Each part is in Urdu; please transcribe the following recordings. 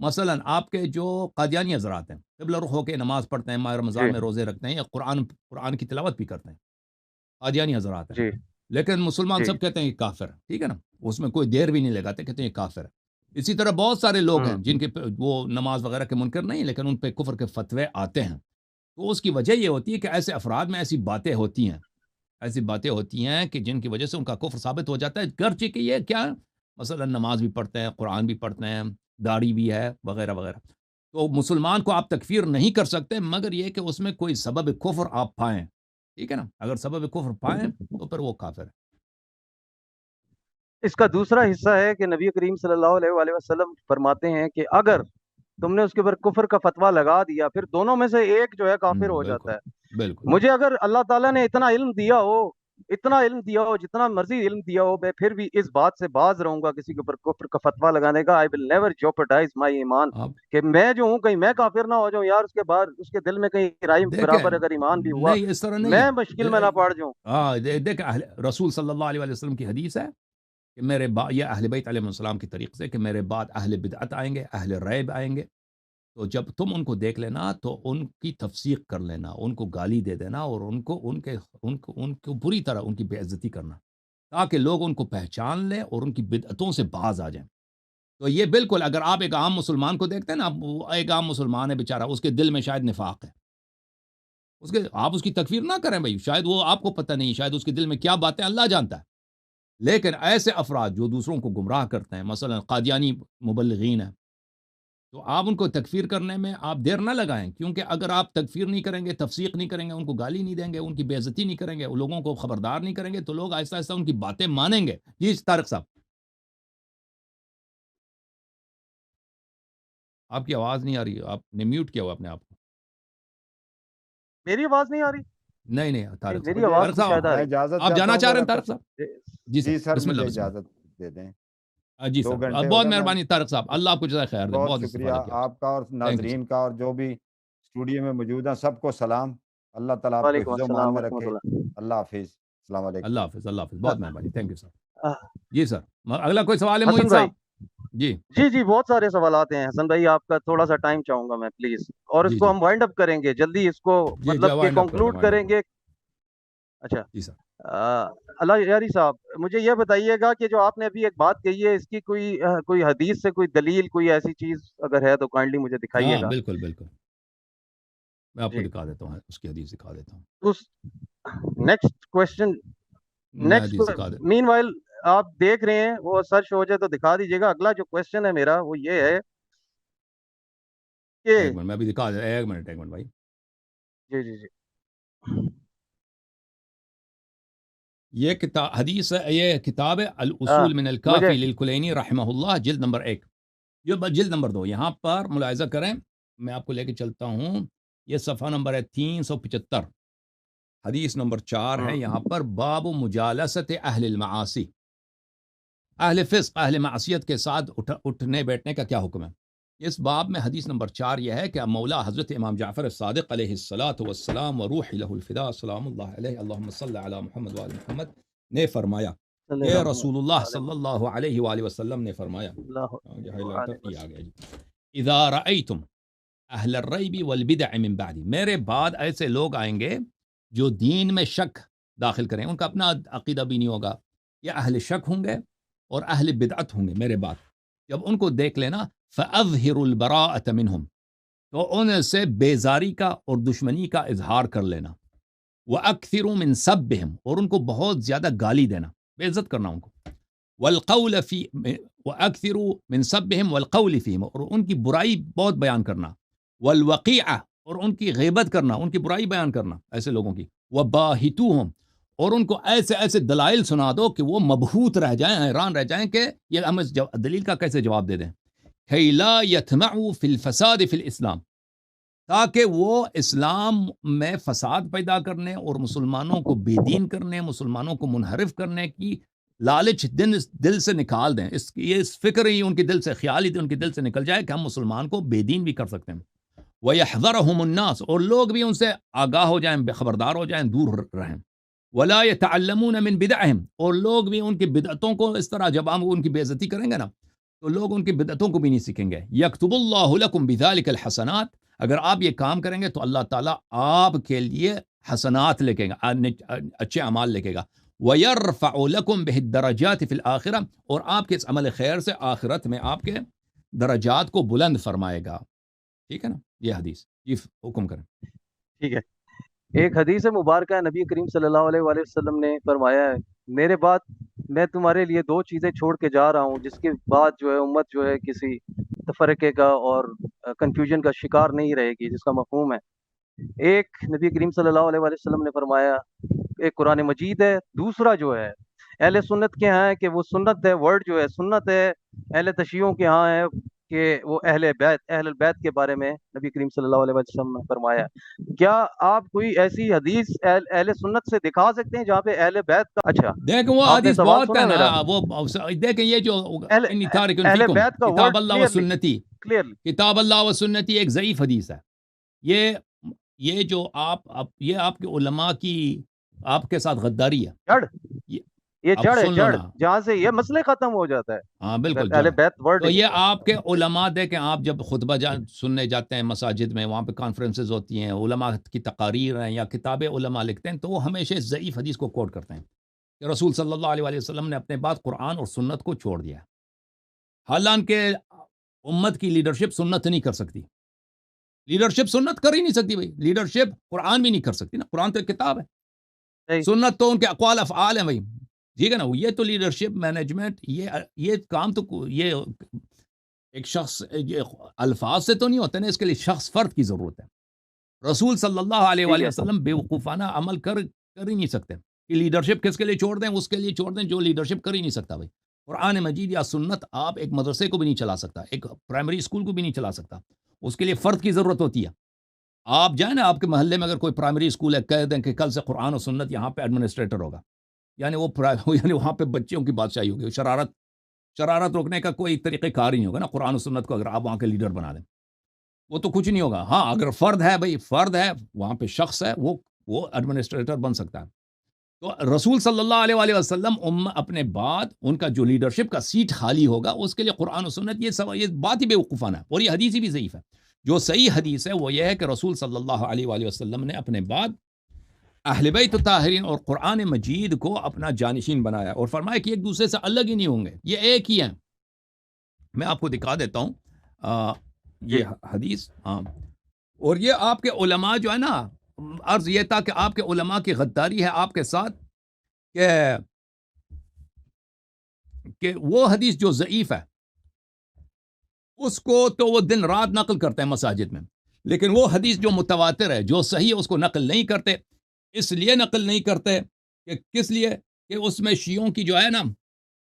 مثلا آپ کے جو قادیانی حضرات ہیں قبلہ رخ ہو کے نماز پڑھتے ہیں، ماہ رمضان جی میں روزے رکھتے ہیں، یا قرآن کی تلاوت بھی کرتے ہیں، قادیانی حضرات ہیں، جی لیکن مسلمان جی سب کہتے ہیں یہ کافر ہے، ٹھیک ہے نا، اس میں کوئی دیر بھی نہیں لگاتے، کہتے ہیں یہ کافر ہے۔ اسی طرح بہت سارے لوگ ہیں ہوں جن کے وہ نماز وغیرہ کے منکر نہیں، لیکن ان پہ کفر کے فتوے آتے ہیں۔ تو اس کی وجہ یہ ہوتی ہے کہ ایسے افراد میں ایسی باتیں ہوتی ہیں، ایسی باتیں ہوتی ہیں کہ جن کی وجہ سے ان کا کفر ثابت ہو جاتا ہے، گرچہ کہ یہ کیا مثلا نماز بھی پڑھتے ہیں، قرآن بھی پڑھتے ہیں، داڑھی بھی ہے وغیرہ وغیرہ۔ تو مسلمان کو آپ تکفیر نہیں کر سکتے، مگر یہ کہ اس میں کوئی سبب کفر آپ پائیں، ٹھیک ہے نا، اگر سبب کفر پائیں تو پھر وہ کافر ہے۔ اس کا دوسرا حصہ ہے کہ نبی کریم صلی اللہ علیہ وآلہ وسلم فرماتے ہیں کہ اگر تم نے اس کے اوپر کفر کا فتویٰ لگا دیا، پھر دونوں میں سے ایک جو ہے کافر ہو بالکل جاتا ہے۔ بالکل مجھے اگر اللہ تعالیٰ نے اتنا علم دیا ہو، جتنا مرضی علم دیا ہو، میں پھر بھی اس بات سے باز رہوں گا کسی کے اوپر کفر کا فتویٰ لگانے کا۔ آئی ول نیور جوپرڈائز مائی ایمان، آپ کہ میں جو ہوں کہیں میں کافر نہ ہو جاؤں یار، اس کے بعد اس کے دل میں کہیں رائی دیکھیں، برابر اگر ایمان بھی ہوا، نہیں اس طرح نہیں میں ہے، مشکل میں نہ پڑ جاؤں۔ دیکھیں رسول صلی اللہ علیہ وسلم کی حدیث ہے کہ میرے بعد یہ اہل بیت علیہ السلام کی طریق سے کہ میرے بعد اہل بدعت آئیں گے، اہل ریب آئیں گے، تو جب تم ان کو دیکھ لینا تو ان کی تفسیق کر لینا، ان کو گالی دے دینا، اور ان کو بری طرح ان کی بے عزتی کرنا، تاکہ لوگ ان کو پہچان لیں اور ان کی بدعتوں سے باز آ جائیں۔ تو یہ بالکل، اگر آپ ایک عام مسلمان کو دیکھتے ہیں نا، وہ ایک عام مسلمان ہے بیچارہ، اس کے دل میں شاید نفاق ہے، آپ اس کی تکفیر نہ کریں بھائی، شاید وہ آپ کو پتہ نہیں، شاید اس کے دل میں کیا باتیں اللہ جانتا ہے۔ لیکن ایسے افراد جو دوسروں کو گمراہ کرتے ہیں، مثلا قادیانی مبلغین ہیں، تو آپ ان کو تکفیر کرنے میں آپ دیر نہ لگائیں، کیونکہ اگر آپ تکفیر نہیں کریں گے، تفسیق نہیں کریں گے، ان کو گالی نہیں دیں گے، ان کی بے عزتی نہیں کریں گے، ان لوگوں کو خبردار نہیں کریں گے، تو لوگ آہستہ آہستہ ان کی باتیں مانیں گے۔ جی طارق صاحب، آپ کی آواز نہیں آ رہی، آپ نے میوٹ کیا ہوا اپنے آپ کو۔ میری آواز نہیں آ رہی؟ نہیں نہیں طارق میری صاحب، مجھے آواز طارق تو شاید صاحب آ میں رہی اجازت آپ چاہتا جانا ہوں چاہ رہے ذرا ہیں طارق صاحب؟ ہے۔ جی جی سر، سر، بسم اللہ مجھے بسم اللہ۔ اجازت دے دیں۔ جی 2 سر، گھنٹے ہو بہت گئے، میں مہربانی طارق صاحب، اللہ آپ کو جزائے خیر دے، بہت بہت شکریہ استفادہ کیا آپ سے، آپ کا اور تھینک یو سر۔ ناظرین کا، اور جو بھی اسٹوڈیو میں موجود ہیں سب کو سلام۔ اللہ تعالیٰ آپ کو وعلیکم حفظ و مان السلام میں ورحمۃ رکھے۔ اللہ۔ اللہ حافظ، السلام علیکم۔ اللہ حافظ، اللہ حافظ، بہت مہربانی، تھینک یو سر۔ آہ، جی سر، اگلا کوئی سوال ہے حسن معین بھائی، صاحب؟ جی جی جی بہت سارے سوالات ہیں حسن بھائی، آپ کا تھوڑا سا ٹائم چاہوں گا میں پلیز، اور اس جی کو جی ہم وائنڈ اپ کریں گے جلدی، اس کو جی جی، مطلب کہ وائنڈ اپ کر لیں، کنکلوڈ وائنڈ اپ کریں کر لیں۔ گے۔ اچھا، جی سر، اللہ یاری صاحب، مجھے یہ بتائیے گا کہ جو آپ نے ابھی ایک بات کہی ہے، اس کی کوئی حدیث سے کوئی دلیل، کوئی ایسی چیز اگر ہے تو کائنڈلی مجھے دکھائیے ہاں گا۔ بالکل بالکل، میں آپ کو جی، دکھا دیتا ہوں، اس کی حدیث دکھا دیتا ہوں، اس نیکسٹ کوشچن، میں نیکسٹ حدیث دکھا دیتا مین وائل آپ دیکھ رہے ہیں، وہ سرچ ہو جائے تو دکھا دیجیے گا۔ اگلا جو کوشچن ہے میرا وہ یہ ہے کہ ہوں، ایک منٹ میں ابھی دکھا دیتا، ایک منٹ بھائی۔ جی جی جی یہ کتاب حدیث ہے، یہ کتاب ہے ہاں الاصول من مجھے الکافی للکلینی رحمہ اللہ، جلد نمبر 1، یہ جلد نمبر 2، یہاں پر ملاحظہ کریں، میں آپ کو لے کے چلتا ہوں، یہ صفحہ نمبر ہے 375، حدیث نمبر 4 ہے یہاں پر، باب مجالست اہل المعاصی، اہل فسق، اہل معصیت کے ساتھ اٹھنے بیٹھنے کا کیا حکم ہے۔ اس باب میں حدیث نمبر 4 یہ ہے کہ مولا حضرت امام جعفر الصادق علیہ الصلاۃ والسلام وروح لہ الفدا سلام اللہ علیہ اللہم صل علی محمد وعلی محمد نے فرمایا، صلی کہ اللہ رسول اللہ علیہ صلی اللہ علیہ وآلہ وسلم نے فرمایا، یہ ہائی لائٹر وسلم۔ یہ آ گیا جی، اذا رأیتم اہل الریب والبدع من بعدی، میرے بعد ایسے لوگ آئیں گے جو دین میں شک داخل کریں، ان کا اپنا عقیدہ بھی نہیں ہوگا، یہ اہل شک ہوں گے اور اہل بدعت ہوں گے میرے بعد، جب ان کو دیکھ لینا، فَأَظْهِرُ الْبَرَاءَةَ مِنْهُمْ، تو ان سے بیزاری کا اور دشمنی کا اظہار کر لینا، وَأَكْثِرُ مِنْ سَبِّهِمْ، اور ان کو بہت زیادہ گالی دینا، بے عزت کرنا ان کو، وَالْقَوْلَ فِي وَأَكْثِرُ مِنْ سَبِّهِمْ وَالْقَوْلِ فِيهِمْ، اور ان کی برائی بہت بیان کرنا، وَالْوَقِيعَةِ، اور ان کی غیبت کرنا، ان کی برائی بیان کرنا ایسے لوگوں کی، وَبَاهِتُوهُمْ، اور ان کو ایسے ایسے دلائل سنا دو کہ وہ مبہوت رہ جائیں، حیران رہ جائیں کہ یہ ہم اس دلیل کا کیسے جواب دے دیں، کہ لا يطمعوا فی الفساد فی الاسلام، تاکہ وہ اسلام میں فساد پیدا کرنے اور مسلمانوں کو بے دین کرنے، مسلمانوں کو منحرف کرنے کی لالچ دل سے نکال دیں، اس فکر ہی ان کے دل سے، خیال ہی ان کے دل سے نکل جائے کہ ہم مسلمان کو بے دین بھی کر سکتے ہیں، وَيَحْذَرَهُمُ النَّاسُ، اور لوگ بھی ان سے آگاہ ہو جائیں، خبردار ہو جائیں، دور رہیں، وَلَا يَتَعَلَّمُونَ مِن بِدَعِهِمْ، اور لوگ بھی ان کی بدعتوں کو اس طرح، جب ہم ان کی بے عزتی کریں گے نا، تو لوگ ان کی بدعتوں کو بھی نہیں سیکھیں گے. یکتب اللہ لکم بذالک الحسنات، اگر آپ یہ کام کریں گے تو اللہ تعالیٰ آپ کے لیے حسنات لکھے گا، اچھے اعمال لکھے گا. وَيَرْفَعُ لَكُمْ بِهِ الدَّرَجَاتِ فِي الْآخِرَةِ، اور آپ کے اس عمل خیر سے آخرت میں آپ کے درجات کو بلند فرمائے گا. ٹھیک ہے نا؟ یہ حدیث جی حکم کریں. ٹھیک ہے. ایک حدیث مبارکہ ہے، نبی کریم صلی اللہ علیہ وآلہ وسلم نے فرمایا ہے، میرے بعد میں تمہارے لیے دو چیزیں چھوڑ کے جا رہا ہوں، جس کے بعد جو ہے امت جو ہے کسی تفرقے کا اور کنفیوژن کا شکار نہیں رہے گی، جس کا مفہوم ہے، ایک نبی کریم صلی اللہ علیہ وآلہ وسلم نے فرمایا، ایک قرآن مجید ہے، دوسرا جو ہے اہل سنت کے ہاں ہے کہ وہ سنت ہے، ورڈ جو ہے سنت ہے، اہل تشیعوں کے ہاں ہے کہ وہ اہل البیت کے بارے میں نبی کریم صلی اللہ علیہ وسلم نے فرمایا. کیا آپ کوئی ایسی حدیث اہل سنت سے دکھا سکتے ہیں جہاں پہ اہل بیت کا؟ اچھا دیکھیں وہ آپ نے حدیث سوال بہت سنا ہے نا، میرا؟ وہ دیکھیں یہ جو اہل انی تارک اہل فیکم بیت کا کتاب ورڈ اللہ و سنتی، کلیئرلی کتاب اللہ و سنتی ایک ضعیف حدیث ہے. یہ جو یہ آپ کے علماء کی آپ کے ساتھ غداری ہے. جڑ، یہ یہ اب جڑ ہے، سن لو جڑ نا. جہاں سے یہ مسئلے ختم ہو جاتا ہے ہاں بالکل اگر جڑ اہل ہے. بیت ورڈ. تو یہ آپ کے علماء دیکھیں، آپ جب خطبہ سننے جاتے ہیں مساجد میں، وہاں پہ کانفرنسز ہوتی ہیں، علماء کی تقاریر ہیں یا کتابیں علماء لکھتے ہیں، تو وہ ہمیشہ اس ضعیف حدیث کو کوٹ کرتے ہیں کہ رسول صلی اللہ علیہ وآلہ وسلم نے اپنے بعد قرآن اور سنت کو چھوڑ دیا. حالانکہ امت کی لیڈرشپ سنت نہیں کر سکتی، لیڈرشپ سنت کر ہی نہیں سکتی بھائی، لیڈرشپ قرآن بھی نہیں کر سکتی نا، قرآن تو ایک کتاب ہے، صحیح. سنت تو ان کے اقوال افعال ہیں بھائی. ٹھیک ہے نا؟ یہ تو لیڈرشپ مینجمنٹ یہ کام تو یہ ایک شخص الفاظ سے تو نہیں ہوتا نا، اس کے لیے شخص فرد کی ضرورت ہے. رسول صلی اللہ علیہ ٹھیک وآلہ ہے. وسلم بے وقوفانہ عمل کر ہی نہیں سکتے کہ لیڈرشپ کس کے لیے چھوڑ دیں، اس کے لیے چھوڑ دیں جو لیڈرشپ کر ہی نہیں سکتا بھائی. قرآن مجید یا سنت آپ ایک مدرسے کو بھی نہیں چلا سکتا، ایک پرائمری اسکول کو بھی نہیں چلا سکتا، اس کے لیے فرد کی ضرورت ہوتی ہے. آپ جائیں نا، آپ کے محلے میں اگر کوئی پرائمری اسکول ہے، کہہ دیں کہ کل سے قرآن و سنت یہاں پہ ایڈمنسٹریٹر ہوگا، یعنی یعنی وہاں پہ بچوں کی بادشاہی ہوگی. شرارت روکنے کا کوئی طریقہ کار ہی نہیں ہوگا نا. قرآن و سنت کو اگر آپ وہاں کے لیڈر بنا دیں وہ تو کچھ نہیں ہوگا. ہاں اگر فرد ہے بھائی، فرد ہے وہاں پہ، شخص ہے، وہ ایڈمنسٹریٹر بن سکتا ہے. تو رسول صلی اللہ علیہ وآلہ وسلم اپنے بعد ان کا جو لیڈرشپ کا سیٹ خالی ہوگا، اس کے لیے قرآن و سنت یہ بات ہی بے وقوفانہ ہے، اور یہ حدیث ہی بھی ضعیف ہے. جو صحیح حدیث ہے وہ یہ ہے کہ رسول صلی اللہ علیہ وآلہ وسلم نے اپنے بعد اہل بیت طاہرین اور قرآن مجید کو اپنا جانشین بنایا، اور فرمایا کہ ایک دوسرے سے الگ ہی نہیں ہوں گے، یہ ایک ہی ہیں. میں آپ کو دکھا دیتا ہوں یہ حدیث. ہاں، اور یہ آپ کے علماء جو ہے نا، عرض یہ تھا کہ آپ کے علماء کی غداری ہے آپ کے ساتھ کہ وہ حدیث جو ضعیف ہے اس کو تو وہ دن رات نقل کرتے ہیں مساجد میں، لیکن وہ حدیث جو متواتر ہے، جو صحیح ہے، اس کو نقل نہیں کرتے. اس لیے نقل نہیں کرتے کہ کس لیے کہ اس میں شیعوں کی جو ہے نا،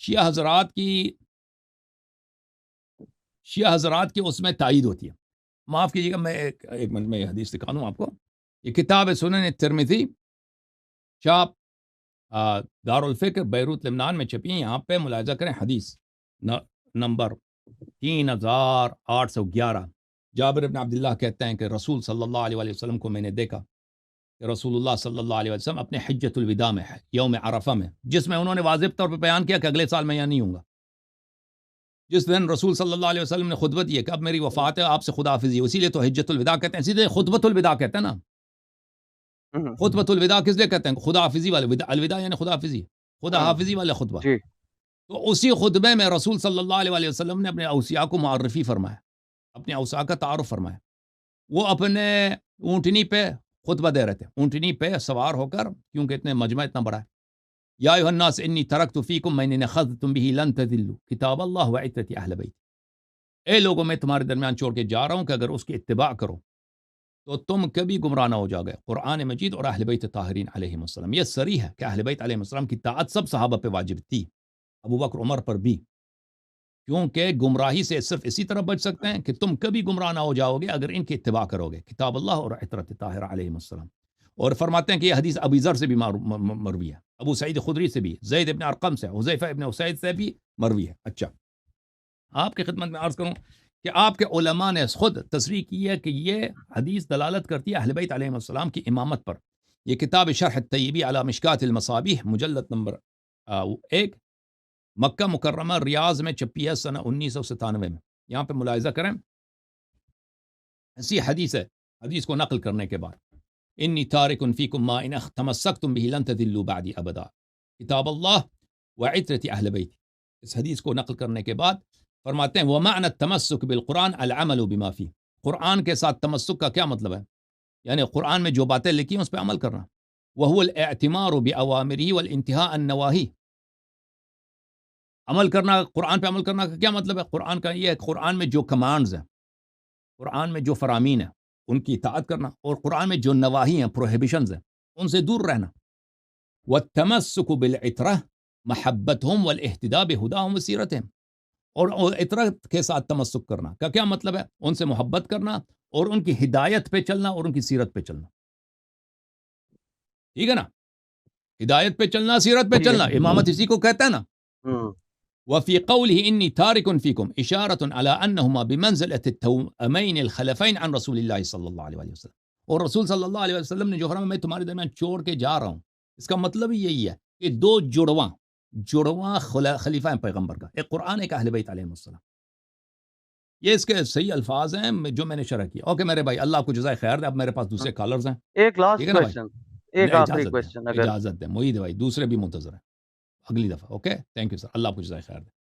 شیعہ حضرات کی اس میں تائید ہوتی ہے. معاف کیجیے گا، میں ایک منٹ میں یہ حدیث دکھا دوں آپ کو. یہ کتاب سنن ترمذی، چاپ دار الفکر بیروت لبنان میں چھپی ہیں. یہاں پہ ملاحظہ کریں، حدیث نمبر 3811. جابر بن عبداللہ کہتے ہیں کہ رسول صلی اللہ علیہ وآلہ وسلم کو میں نے دیکھا کہ رسول اللہ صلی اللہ علیہ وسلم اپنے حجۃ الوداع میں یوم عرفہ میں، جس میں انہوں نے واضح طور پہ بیان کیا کہ اگلے سال میں یہاں نہیں ہوں گا، جس دن رسول صلی اللہ علیہ وسلم نے خطبہ دی کہ اب میری وفات ہے، آپ سے خدا حافظی، اسی لیے تو حجۃ الوداع کہتے ہیں، سیدھے خطبۃ الوداع کہتے ہیں نا. خطبۃ الوداع کس لیے کہتے ہیں؟ خدا حافظی والے، الوداع یعنی خدا حافظی، خدا حافظی والے خطبہ. جی. تو اسی خطبے میں رسول صلی اللہ علیہ وآلہ وسلم نے اپنے اوصیاء کو معرفی فرمایا، اپنے اوصیاء کا تعارف فرمایا. وہ اپنے اونٹنی پہ خطبہ دے رہے تھے، اونٹنی پہ سوار ہو کر، کیونکہ اتنے مجمع اتنا بڑا ہے. یا ایھا الناس انی ترکت فیکم ما ان اخذتم به لن تضلوا کتاب اللہ وعترتی اہل بیت. اے لوگوں، میں تمہارے درمیان چھوڑ کے جا رہا ہوں کہ اگر اس کی اتباع کرو تو تم کبھی گمراہ نہ ہو جاؤ گے. قرآن مجید اور اہل بیت طاہرین علیہم السلام. یہ صریح ہے کہ اہل بیت علیہم السلام کی طاعت سب صحابہ پہ واجب تھی، ابو بکر عمر پر بھی، کیونکہ گمراہی سے صرف اسی طرح بچ سکتے ہیں کہ تم کبھی گمراہ نہ ہو جاؤ گے اگر ان کی اتباع کرو گے، کتاب اللہ اور عترت طاہرہ علیہم السلام. اور فرماتے ہیں کہ یہ حدیث ابی ذر سے بھی مروی ہے، ابو سعید خدری سے بھی، زید ابن ارقم سے، حذیفہ ابن اسید سے بھی مروی ہے. اچھا، آپ کی خدمت میں عرض کروں کہ آپ کے علماء نے خود تصریح کی ہے کہ یہ حدیث دلالت کرتی ہے اہل بیت علیہم السلام کی امامت پر. یہ کتاب شرح الطیبی علی مشکات المصابیح، مجلد نمبر 1، مکہ مکرمہ ریاض میں چھپی ہے سنہ 1997 میں. یہاں پہ ملاحظہ کریں, ایسی حدیث ہے, حدیث کو نقل کرنے کے بعد انی تارک فیکم ما ان تمسکتم به لن تضلوا بعدی ابدا, کتاب اللہ وعترت اہل بیت. اس حدیث کو نقل کرنے کے بعد فرماتے ہیں ومعنی التمسک بالقرآن العمل بما فیہ, قرآن کے ساتھ تمسک کا کیا مطلب ہے؟ یعنی قرآن میں جو باتیں لکھی ہیں اس پہ عمل کرنا. وهو الاعتمار بأوامره والانتهاء عن نواهیہ, عمل کرنا, قرآن پہ عمل کرنا کا کیا مطلب ہے؟ قرآن کا یہ ہے قرآن میں جو کمانڈز ہیں, قرآن میں جو فرامین ہیں ان کی اطاعت کرنا, اور قرآن میں جو نواہی ہیں پروہیبیشنز ہیں ان سے دور رہنا. والتمسک بالعترہ محبتہم والاہتداء بہداہم وسیرتہم, اور عطرت کے ساتھ تمسک کرنا کا کیا مطلب ہے؟ ان سے محبت کرنا اور ان کی ہدایت پہ چلنا اور ان کی سیرت پہ چلنا. ٹھیک ہے نا, ہدایت پہ چلنا, سیرت پہ چلنا, امامت اسی کو کہتا ہے نا. وفي قوله إني تارك فيكم إشارة على أنهما بمنزلة التوأمين الخلفين عن رسول الله صلى الله عليه وسلم. اور رسول صلی اللہ علیہ وسلم نے جو فرمایا میں تمہارے درمیان چھوڑ کے جا رہا ہوں, اس کا مطلب یہی ہے کہ دو جڑواں خلیفہ ہیں پیغمبر کا, ایک قرآن, ایک اہل بیت علیہ السلام. یہ اس کے صحیح الفاظ ہیں جو میں نے شرح کیا. اوکے میرے بھائی, اللہ آپ کو جزائے خیر دے. اب میرے پاس دوسرے کالرز ہیں. ایک لاسٹ کویسچن, ایک آخری کویسچن, اجازت ہے معید بھائی, دوسرے بھی منتظر ہیں اگلی دفعہ. اوکے, تھینک یو سر, اللہ آپ کو جزائے خیر دے.